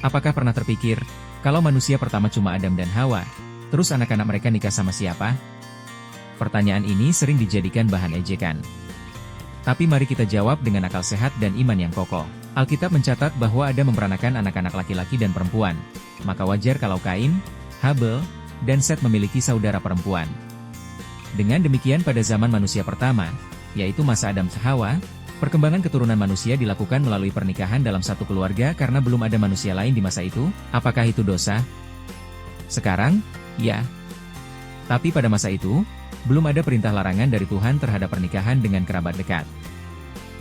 Apakah pernah terpikir, kalau manusia pertama cuma Adam dan Hawa, terus anak-anak mereka nikah sama siapa? Pertanyaan ini sering dijadikan bahan ejekan. Tapi mari kita jawab dengan akal sehat dan iman yang kokoh. Alkitab mencatat bahwa Adam memperanakan anak-anak laki-laki dan perempuan. Maka wajar kalau Kain, Habel, dan Set memiliki saudara perempuan. Dengan demikian pada zaman manusia pertama, yaitu masa Adam dan Hawa, perkembangan keturunan manusia dilakukan melalui pernikahan dalam satu keluarga karena belum ada manusia lain di masa itu. Apakah itu dosa? Sekarang, ya. Tapi pada masa itu, belum ada perintah larangan dari Tuhan terhadap pernikahan dengan kerabat dekat.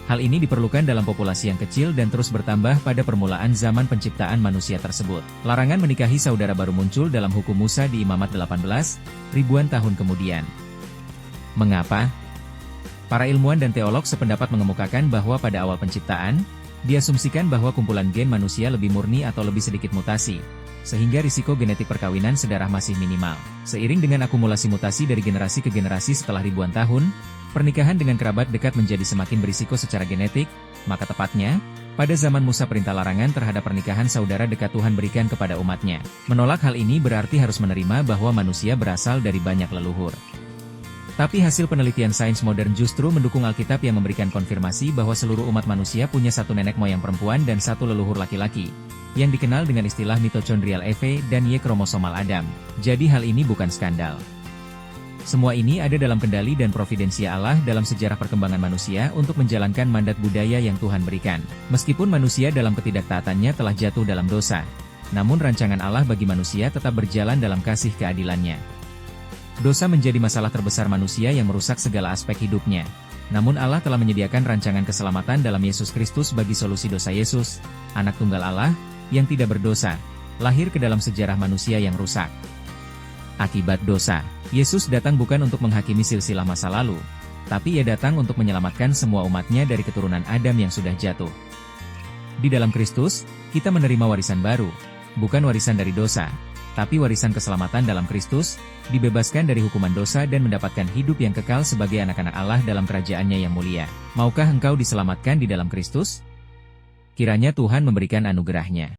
Hal ini diperlukan dalam populasi yang kecil dan terus bertambah pada permulaan zaman penciptaan manusia tersebut. Larangan menikahi saudara baru muncul dalam hukum Musa di Imamat 18, ribuan tahun kemudian. Mengapa? Para ilmuwan dan teolog sependapat mengemukakan bahwa pada awal penciptaan, diasumsikan bahwa kumpulan gen manusia lebih murni atau lebih sedikit mutasi, sehingga risiko genetik perkawinan sedarah masih minimal. Seiring dengan akumulasi mutasi dari generasi ke generasi setelah ribuan tahun, pernikahan dengan kerabat dekat menjadi semakin berisiko secara genetik, maka tepatnya, pada zaman Musa perintah larangan terhadap pernikahan saudara dekat Tuhan berikan kepada umatnya. Menolak hal ini berarti harus menerima bahwa manusia berasal dari banyak leluhur. Tapi hasil penelitian sains modern justru mendukung Alkitab yang memberikan konfirmasi bahwa seluruh umat manusia punya satu nenek moyang perempuan dan satu leluhur laki-laki, yang dikenal dengan istilah mitochondrial Eve dan Y kromosomal Adam. Jadi hal ini bukan skandal. Semua ini ada dalam kendali dan providensia Allah dalam sejarah perkembangan manusia untuk menjalankan mandat budaya yang Tuhan berikan. Meskipun manusia dalam ketidaktaatannya telah jatuh dalam dosa, namun rancangan Allah bagi manusia tetap berjalan dalam kasih keadilannya. Dosa menjadi masalah terbesar manusia yang merusak segala aspek hidupnya. Namun Allah telah menyediakan rancangan keselamatan dalam Yesus Kristus bagi solusi dosa Yesus, Anak Tunggal Allah, yang tidak berdosa, lahir ke dalam sejarah manusia yang rusak. Akibat dosa, Yesus datang bukan untuk menghakimi silsilah masa lalu, tapi Ia datang untuk menyelamatkan semua umatnya dari keturunan Adam yang sudah jatuh. Di dalam Kristus, kita menerima warisan baru, bukan warisan dari dosa, tapi warisan keselamatan dalam Kristus, dibebaskan dari hukuman dosa dan mendapatkan hidup yang kekal sebagai anak-anak Allah dalam kerajaannya yang mulia. Maukah engkau diselamatkan di dalam Kristus? Kiranya Tuhan memberikan anugerahnya.